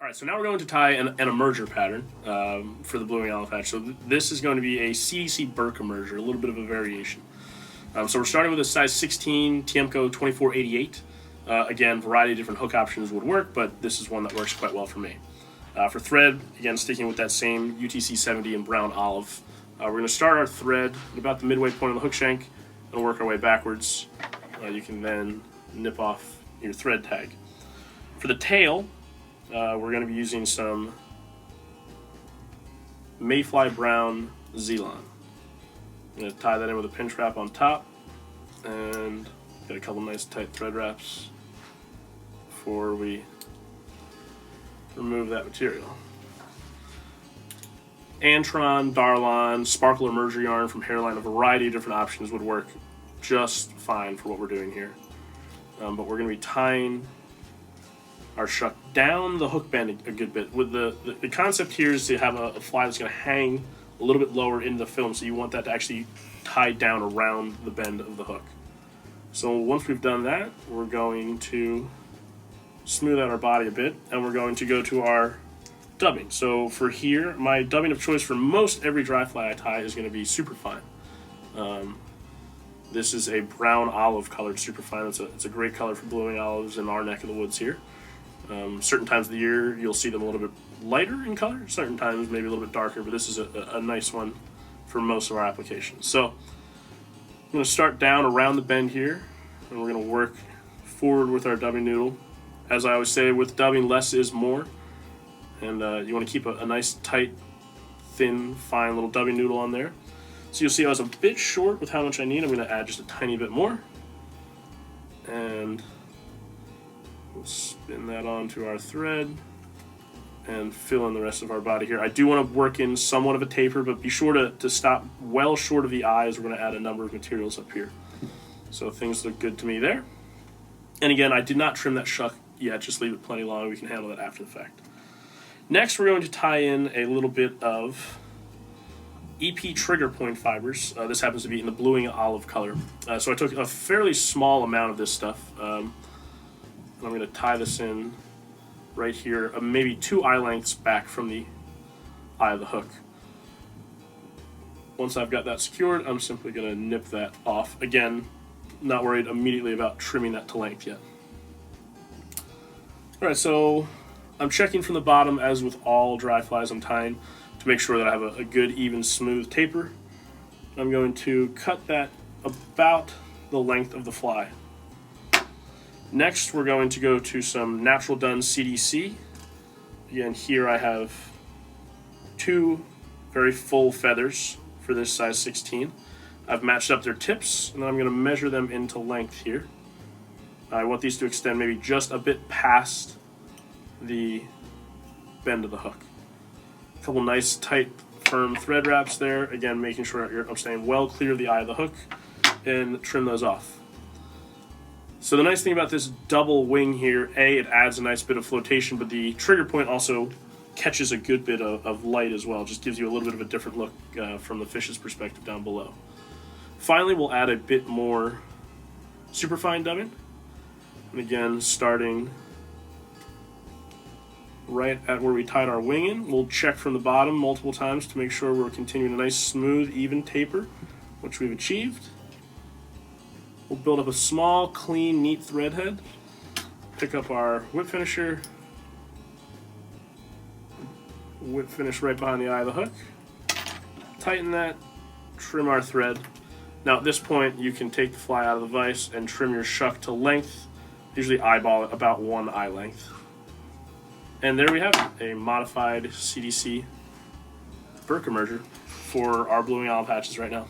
Alright, so now we're going to tie an emerger pattern for the blueing olive hatch. So this is going to be a CDC Burke Emerger, a little bit of a variation. So we're starting with a size 16 Tiemco 2488. Again, variety of different hook options would work, but this is one that works quite well for me. For thread, again, sticking with that same UTC 70 and brown olive. We're going to start our thread at about the midway point of the hook shank and work our way backwards. You can then nip off your thread tag. For the tail, we're going to be using some Mayfly Brown Zelon. I'm going to tie that in with a pinch wrap on top and get a couple nice tight thread wraps before we remove that material. Antron, Darlon, Sparkle Emerger yarn from Hairline, a variety of different options would work just fine for what we're doing here. But we're going to be tying our shuck down the hook bend a good bit. With the concept here is to have a fly that's going to hang a little bit lower into the film, so you want that to actually tie down around the bend of the hook. So once we've done that, we're going to smooth out our body a bit, and we're going to go to our dubbing. So for here, my dubbing of choice for most every dry fly I tie is going to be Superfine. This is a brown olive colored Superfine. It's a great color for blueing olives in our neck of the woods here. Certain times of the year you'll see them a little bit lighter in color, certain times maybe a little bit darker, but this is a nice one for most of our applications. So I'm going to start down around the bend here, and we're going to work forward with our dubbing noodle. As I always say, with dubbing, less is more, and you want to keep a nice tight, thin, fine little dubbing noodle on there. So you'll see I was a bit short with how much I need. I'm going to add just a tiny bit more, and we'll spin that onto our thread and fill in the rest of our body here. I do want to work in somewhat of a taper, but be sure to stop well short of the eyes. We're going to add a number of materials up here. So things look good to me there. And again, I did not trim that shuck yet, just leave it plenty long. We can handle that after the fact. Next, we're going to tie in a little bit of EP trigger point fibers. This happens to be in the bluing olive color. So I took a fairly small amount of this stuff. I'm going to tie this in right here, maybe 2 eye lengths back from the eye of the hook. Once I've got that secured, I'm simply going to nip that off. Again, not worried immediately about trimming that to length yet. Alright, so I'm checking from the bottom, as with all dry flies I'm tying, to make sure that I have a good, even, smooth taper. I'm going to cut that about the length of the fly. Next, we're going to go to some Natural Done CDC. Again, here I have 2 very full feathers for this size 16. I've matched up their tips, and I'm going to measure them into length here. I want these to extend maybe just a bit past the bend of the hook. A couple nice, tight, firm thread wraps there. Again, making sure I'm staying well clear of the eye of the hook, and trim those off. So the nice thing about this double wing here, it adds a nice bit of flotation, but the trigger point also catches a good bit of light as well. Just gives you a little bit of a different look from the fish's perspective down below. Finally, we'll add a bit more superfine dubbing. And again, starting right at where we tied our wing in, we'll check from the bottom multiple times to make sure we're continuing a nice, smooth, even taper, which we've achieved. We'll build up a small, clean, neat thread head, pick up our whip finisher, whip finish right behind the eye of the hook, tighten that, trim our thread. Now at this point you can take the fly out of the vise and trim your shuck to length, usually eyeball it about 1 eye length. And there we have it, a modified CDC Burke Emerger for our bluing olive hatches right now.